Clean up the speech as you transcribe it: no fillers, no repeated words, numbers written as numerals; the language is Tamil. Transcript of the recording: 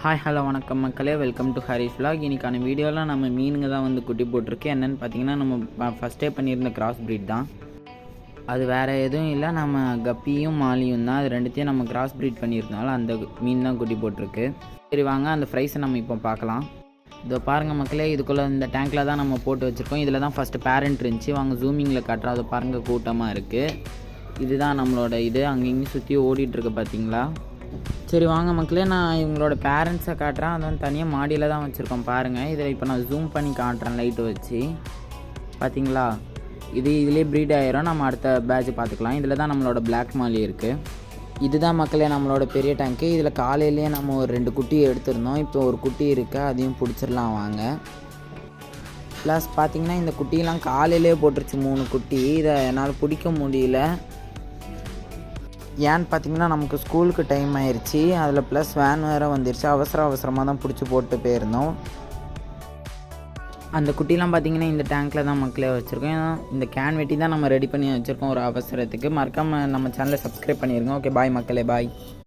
ஹாய் ஹலோ வணக்கம் மக்களே, வெல்கம் டு ஹரிஷ் vlog. இன்றைக்கான வீடியோவில் நம்ம மீனுங்க தான் வந்து குட்டி போட்டிருக்கு. என்னென்னு பார்த்தீங்கன்னா, நம்ம ஃபஸ்ட்டே பண்ணியிருந்த கிராஸ் ப்ரீட் தான். அது வேறு எதுவும் இல்லை, நம்ம கப்பியும் மாலியும் தான். அது ரெண்டுத்தையும் நம்ம கிராஸ் ப்ரீட் பண்ணியிருந்தாலும் அந்த மீன் தான் குட்டி போட்டிருக்கு. சரி வாங்க அந்த ஃப்ரைஸை நம்ம இப்போ பார்க்கலாம். இதோ பாருங்கள் மக்களே, இதுக்குள்ளே இந்த டேங்க்கில் தான் நம்ம போட்டு வச்சுருக்கோம். இதில் தான் ஃபஸ்ட்டு பேரண்ட் இருந்துச்சு. வாங்க ஜூமிங்கில் காட்டுறோம். அதை பாருங்கள், கூட்டமாக இருக்குது. இதுதான் நம்மளோட இது. அங்கேயும் சுற்றி ஓடிட்டுருக்கு பார்த்தீங்களா. சரி வாங்க மக்களே, நான் இவங்களோட பேரண்ட்ஸை காட்டுறேன். அது வந்து தனியாக மாடியில் தான் வச்சுருக்கோம் பாருங்கள். இதில் இப்போ நான் ஜூம் பண்ணி காட்டுறேன் லைட்டு வச்சு. பார்த்தீங்களா, இதிலே ப்ரீட் ஆகிரும். நம்ம அடுத்த பேட்ச் பார்த்துக்கலாம். இதில் தான் நம்மளோட பிளாக் மாலி இருக்குது. இதுதான் மக்களே நம்மளோட பெரிய டேங்க்கு. இதில் காலையிலேயே நம்ம ஒரு 2 குட்டி எடுத்துருந்தோம். இப்போ ஒரு குட்டி இருக்குது, அதையும் பிடிச்சிடலாம் வாங்க. ப்ளஸ் பார்த்திங்கன்னா இந்த குட்டியெல்லாம் காலையிலே போட்டுருச்சு 3 குட்டி. இதை என்னால் பிடிக்க முடியல. ஏன்னு பார்த்தீங்கன்னா, நமக்கு ஸ்கூலுக்கு டைம் ஆயிடுச்சு. அதில் ப்ளஸ் வேன் வேறு வந்துருச்சு. அவசரமாக தான் பிடிச்சி போட்டு போயிருந்தோம். அந்த குட்டிலாம் பார்த்திங்கன்னா இந்த டேங்க்கில் தான் மக்களே வச்சுருக்கோம். இந்த கேன் வெட்டி தான் நம்ம ரெடி பண்ணி வச்சுருக்கோம் ஒரு அவசரத்துக்கு. மறக்காமல் நம்ம சேனலை சப்ஸ்கிரைப் பண்ணிடுங்க. ஓகே, பாய் மக்களே, பாய்.